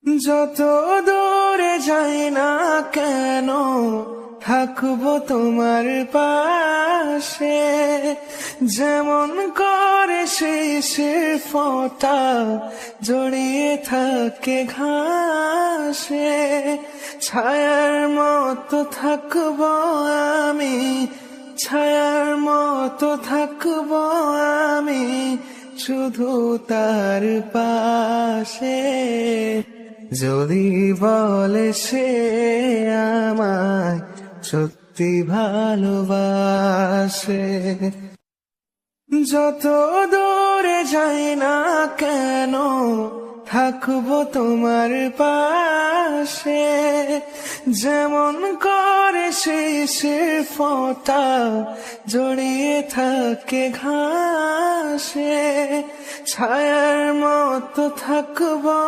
যত দূরে যাই না কেন থাকবো তোমার পাশে, যেমন করে শিশির ফোঁটা জড়িয়ে থাকে ঘাসে। ছায়ার মতো থাকবো আমি, ছায়ার মতো থাকবো আমি শুধু তার পাশে। যদি বলে সে আমায় সত্যি ভালোবাসে। যত দূরে যাই না কেন থাকবো তোমার পাশে, যেমন করে শিশির ফোঁটা জড়িয়ে থাকে ঘাসে। ছায়ার মতো থাকবো